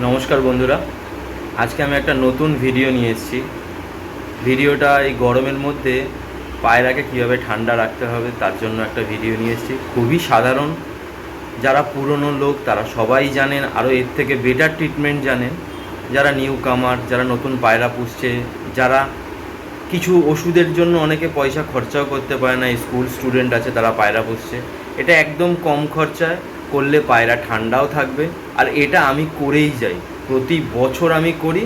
নমস্কার বন্ধুরা, আজকে আমি একটা নতুন ভিডিও নিয়ে এসেছি। ভিডিওটা এই গরমের মধ্যে পায়রাকে কীভাবে ঠান্ডা রাখতে হবে তার জন্য একটা ভিডিও নিয়ে এসেছি। খুবই সাধারণ, যারা পুরনো লোক তারা সবাই জানেন, আরও এর থেকে বেটার ট্রিটমেন্ট জানেন। যারা নিউ কামার, যারা নতুন পায়রা পুষছে, যারা কিছু ওষুধের জন্য অনেকে পয়সা খরচাও করতে পারে না, স্কুল স্টুডেন্ট আছে তারা পায়রা পুষছে, এটা একদম কম খরচায় করলে পায়রা ঠান্ডাও থাকবে। আর এটা আমি করেই যাই, প্রতি বছর আমি করি,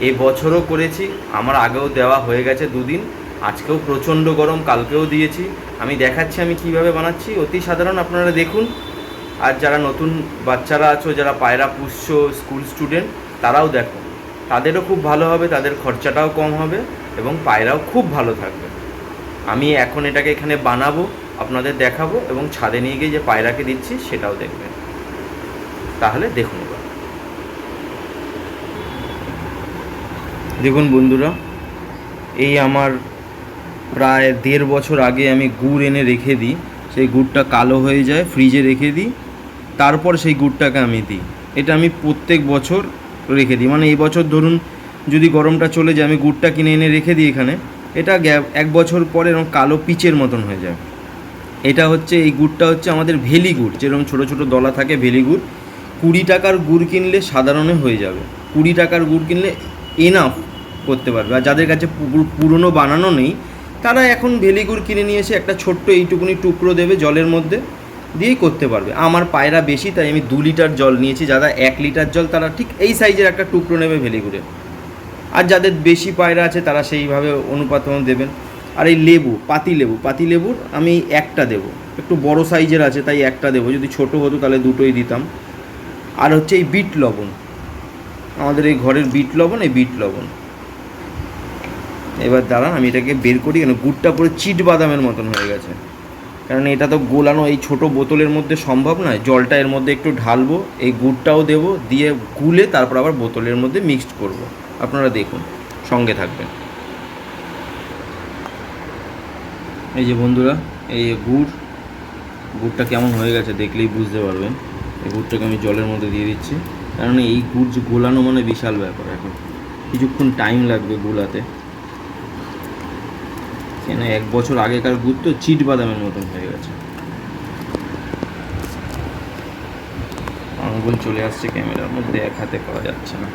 এই বছরও করেছি, আমার আগেও দেওয়া হয়ে গেছে 2 দিন, আজকেও প্রচণ্ড গরম, কালকেও দিয়েছি। আমি দেখাচ্ছি আমি কিভাবে বানাচ্ছি, অতি সাধারণ, আপনারা দেখুন। আর যারা নতুন বাচ্চারা আছো, যারা পায়রা পুষছো, স্কুল স্টুডেন্ট, তারাও দেখো, তাদেরও খুব ভালো হবে, তাদের খরচাটাও কম হবে এবং পায়রাও খুব ভালো থাকবে। আমি এখন এটাকে এখানে বানাবো, আপনাদের দেখাবো এবং ছাদে নিয়ে গিয়ে যে পায়রাকে দিচ্ছি সেটাও দেখবেন। তাহলে দেখুন এবার। দেখুন বন্ধুরা, এই আমার প্রায় 1.5 বছর আগে আমি গুড় এনে রেখে দিই, সেই গুড়টা কালো হয়ে যায়, ফ্রিজে রেখে দিই, তারপর সেই গুড়টাকে আমি দিই। এটা আমি প্রত্যেক বছর রেখে দিই, মানে এই বছর ধরুন যদি গরমটা চলে যায়, আমি গুড়টা কিনে এনে রেখে দিই এখানে, এটা 1 বছর পরে এরকম কালো পিচের মতন হয়ে যায়। এটা হচ্ছে, এই গুড়টা হচ্ছে আমাদের ভেলি গুড়, যেরকম ছোটো ছোটো দলা থাকে ভেলি গুড়। 20 টাকার গুড় কিনলে সাধারণে হয়ে যাবে, 20 টাকার গুড় কিনলে এনাফ করতে পারবে। আর যাদের কাছে পুরনো বানানো নেই, তারা এখন ভেলি গুড় কিনে নিয়ে এসে একটা ছোট্ট এইটুকুনি টুকরো দেবে জলের মধ্যে, দিয়েই করতে পারবে। আমার পায়রা বেশি, তাই আমি 2 লিটার জল নিয়েছি, যারা 1 লিটার জল তারা ঠিক এই সাইজের একটা টুকরো নেবে ভেলি গুড়ে। আর যাদের বেশি পায়রা আছে তারা সেইভাবে অনুপাত দেবেন। আর এই লেবু, পাতি লেবুর আমি একটা দেবো, একটু বড় সাইজের আছে তাই একটা দেবো, যদি ছোট হতো তাহলে দুটোই দিতাম। আর হচ্ছে এই বিট লবণ, আমাদের এই ঘরের বিট লবণ, এই বিট লবণ। এবার দাঁড়ান আমি এটাকে বের করি, কেন গুড়টা পুরো চিট বাদামের মতন হয়ে গেছে, কারণ এটা তো গোলানো এই ছোট বোতলের মধ্যে সম্ভব নয়। জলটা এর মধ্যে একটু ঢালবো, এই গুড়টাও দেবো, দিয়ে গুলে তারপর আবার বোতলের মধ্যে মিক্সড করব। আপনারা দেখুন, সঙ্গে থাকবেন। এই যে বন্ধুরা, এই গুড়টা কেমন হয়ে গেছে দেখলেই বুঝতে পারবেন। এই গুড়টাকে আমি জলের মধ্যে দিয়ে দিচ্ছি, কারণ এই গুড় গোলানো মানে বিশাল ব্যাপার, এখন কিছুক্ষণ টাইম লাগবে গোলাতে। কেন 1 বছর আগেকার গুড় তো চিট বাদামের মতন হয়ে গেছে। আঙুল চলে আসছে ক্যামেরার মধ্যে, এক হাতে করা যাচ্ছে না।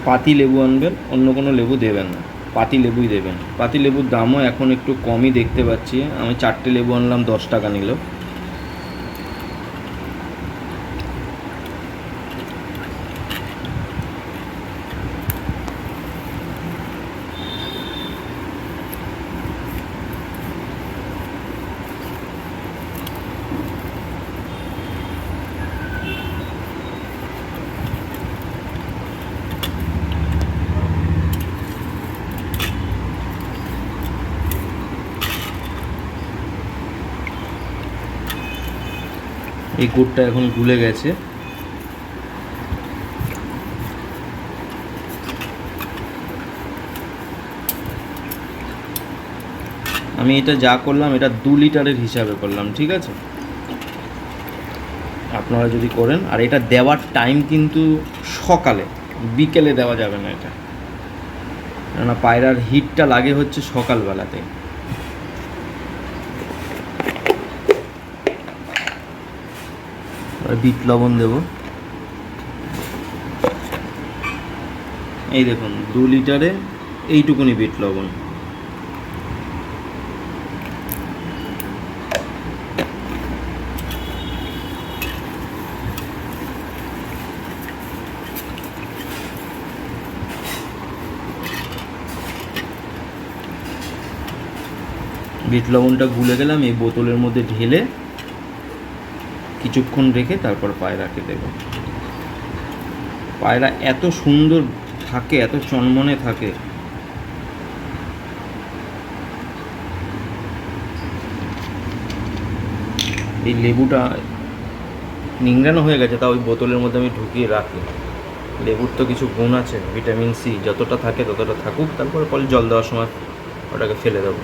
পাতি লেবু আনবেন, অন্য কোনো লেবু দেবেন না, পাতি লেবুই দেবেন। পাতি লেবুর দামও এখন একটু কমই দেখতে পাচ্ছি, আমি 4টে লেবু আনলাম, 10 টাকা নিল। এই গুড়টা এখন গুলে গেছে। আমি এটা যা করলাম এটা 2 লিটারের হিসাবে করলাম, ঠিক আছে? আপনারা যদি করেন, আর এটা দেওয়ার টাইম কিন্তু সকালে, বিকেলে দেওয়া যাবে না এটা, কেননা পায়রার হিটটা লাগে হচ্ছে সকালবেলাতে। বিট লবণ দেব, এই দেখুন 2 লিটারে এইটুকুনি বিট লবণ। বিট লবণটা গুলে গেলাম, এই বোতলের মধ্যে ঢেলে কিছুক্ষণ রেখে তারপর পায়রাকে দেব। পায়রা এত সুন্দর থাকে, এত চনমনে থাকে, এই লেবুটা নিংড়ানো হয়ে গেছে, তা ওই বোতলের মধ্যে আমি ঢুকিয়ে রাখি। লেবুর তো কিছু গুণ আছে, ভিটামিন সি, যতটা থাকে ততটা থাকুক, তারপরে পরে জল দেওয়ার সময় ওটাকে ফেলে দেবো।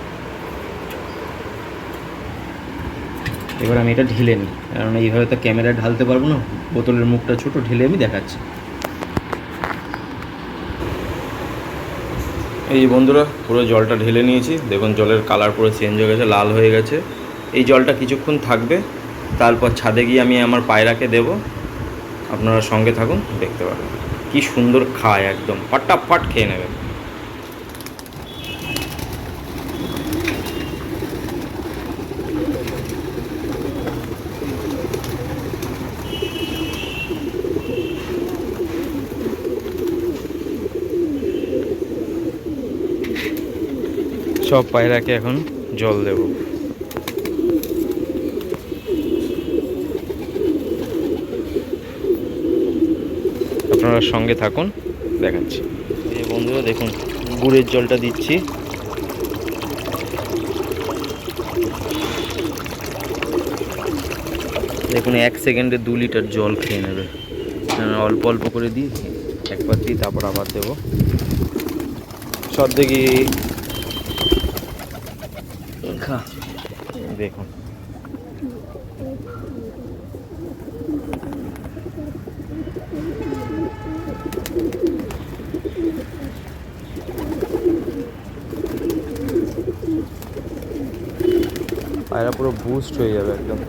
এবার আমি এটা ঢেলে নিই, কারণ এইভাবে তো ক্যামেরায় ঢালতে পারবো না, বোতলের মুখটা ছোটো, ঢেলে আমি দেখাচ্ছি। এই বন্ধুরা পুরো জলটা ঢেলে নিয়েছি, দেখুন জলের কালার পুরো চেঞ্জ হয়ে গেছে, লাল হয়ে গেছে। এই জলটা কিছুক্ষণ থাকবে, তারপর ছাদে গিয়ে আমি আমার পায়রাকে দেব। আপনারা সঙ্গে থাকুন, দেখতে পাবেন কি সুন্দর খায়, একদম ফটাফট খেয়ে নেবে। সব পায়রাকে এখন জল দেব। আপনারা সঙ্গে থাকুন, দেখাচ্ছি। এই বন্ধুরা দেখুন গুড়ের জলটা দিচ্ছি। দেখুন 1 সেকেন্ডে 2 লিটার জল খেয়ে নেবে। অল্প অল্প করে দিই, একবার দিই তারপর আবার দেবো। সব দেখি খা, দেখুন পায়রা পুরো বুস্ট হয়ে যাবে একদম।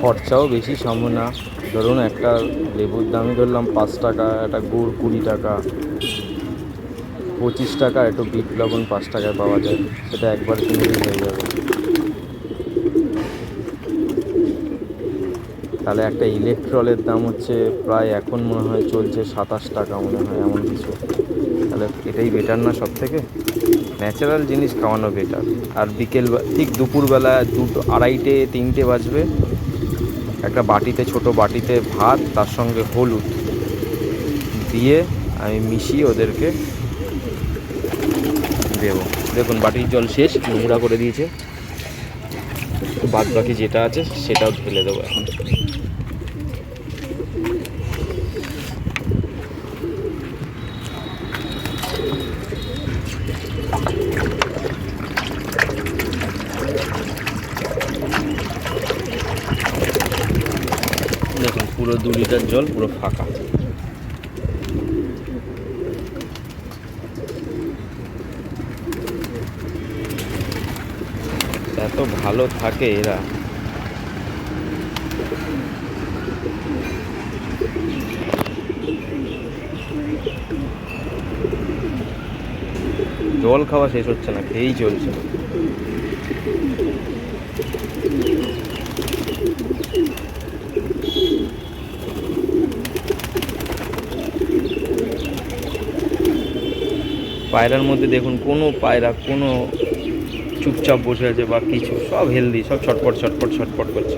খরচাও বেশি সামনে না, ধরুন একটা লেবুর দামই ধরলাম 5 টাকা, একটা গুড় 20 টাকা, 25 টাকা, একটু বিট লবণ 5 টাকায় পাওয়া যায়, সেটা একবার কিনলেই হয়ে যাবে। তাহলে একটা ইলেকট্রলের দাম হচ্ছে প্রায় এখন মনে হয় চলছে 27 টাকা মনে হয়, এমন কিছু। তাহলে এটাই বেটার না, সব থেকে ন্যাচারাল জিনিস খাওয়ানো বেটার। আর বিকেল ঠিক দুপুরবেলা 2, 2:30, 3টে বাজবে, একটা বাটিতে, ছোট বাটিতে ভাত, তার সঙ্গে হলুদ দিয়ে আমি মিশিয়ে ওদেরকে দেব। দেখুন বাটির জল শেষ, নোংরা করে দিয়েছে, বাদ বাকি যেটা আছে সেটাও ঢেলে দেবো এখন। দেখুন পুরো 2 লিটার জল পুরো ফাঁকা। এত ভালো থাকে এরা। জল খাওয়া শেষ হচ্ছে না, খেয়েই চলছে। পায়রার মধ্যে দেখুন কোনো পায়রা কোনো চুপচাপ বসে আছে বা কিছু, সব হেলদি, সব ছটপট ছটপট ছটপট করছে।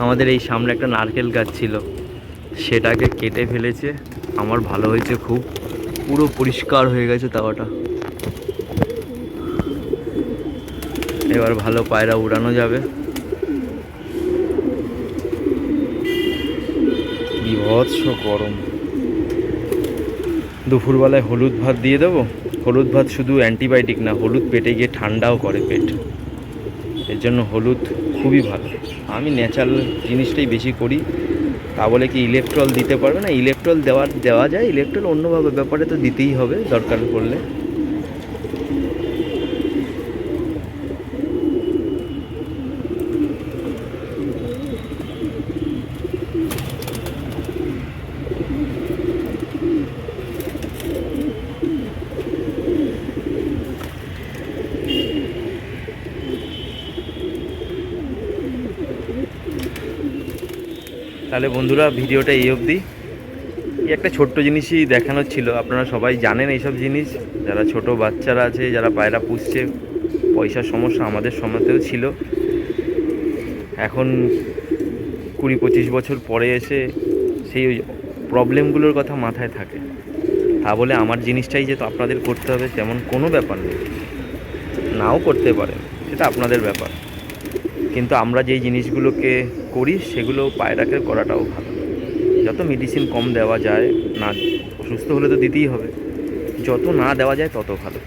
আমাদের এই সামনে একটা নারকেল গাছ ছিল, সেটাকে কেটে ফেলেছে। আমার ভালো হয়েছে খুব, পুরো পরিষ্কার হয়ে গেছে তাওয়াটা। এবার ভালো পায়রা উড়ানো যাবে। বিভৎস গরম। দুপুরবেলায় হলুদ ভাত দিয়ে দেবো। হলুদ ভাত শুধু অ্যান্টিবায়োটিক না, হলুদ পেটে গিয়ে ঠান্ডাও করে পেট, এর জন্য হলুদ খুবই ভালো। আমি ন্যাচারাল জিনিসটাই বেশি করি। তা বলে কি ইলেকট্রল দিতে পারবে না? ইলেকট্রল দেওয়া যায়, ইলেকট্রল অন্যভাবে ব্যাপারে তো দিতেই হবে দরকার পড়লে। তাহলে বন্ধুরা ভিডিওটা এই অবধি। এই একটা ছোট্ট জিনিসই দেখানোর ছিল। আপনারা সবাই জানেন এইসব জিনিস, যারা ছোট বাচ্চারা আছে, যারা পায়রা পুষছে, পয়সার সমস্যা আমাদের সময়তেও ছিল। এখন 20-25 বছর পরে এসে সেই প্রবলেমগুলোর কথা মাথায় থাকে। তা বলে আমার জিনিসটাই যে তো আপনাদের করতে হবে তেমন কোনো ব্যাপার নেই, নাও করতে পারেন, সেটা আপনাদের ব্যাপার। কিন্তু আমরা যেই জিনিসগুলোকে করি সেগুলো পায়রাকে করাটাও ভালো। যত মেডিসিন কম দেওয়া যায়, না অসুস্থ হলে তো দিতেই হবে, যত না দেওয়া যায় তত ভালো।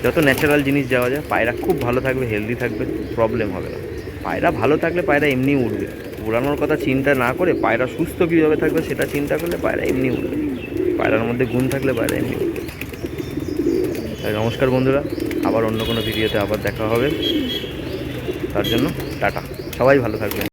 যত ন্যাচারাল জিনিস দেওয়া যায়, পায়রা খুব ভালো থাকবে, হেলদি থাকবে, প্রবলেম হবে না। পায়রা ভালো থাকলে পায়রা এমনি উড়বে। উড়ানোর কথা চিন্তা না করে পায়রা সুস্থ কীভাবে থাকবে সেটা চিন্তা করলে পায়রা এমনি উড়বে। পায়রার মধ্যে গুণ থাকলে পায়রা এমনি উঠবে। তাই নমস্কার বন্ধুরা, আবার অন্য কোনো ভিডিওতে আবার দেখা হবে। তার জন্য টাটা, সবাই ভালো থাকবেন।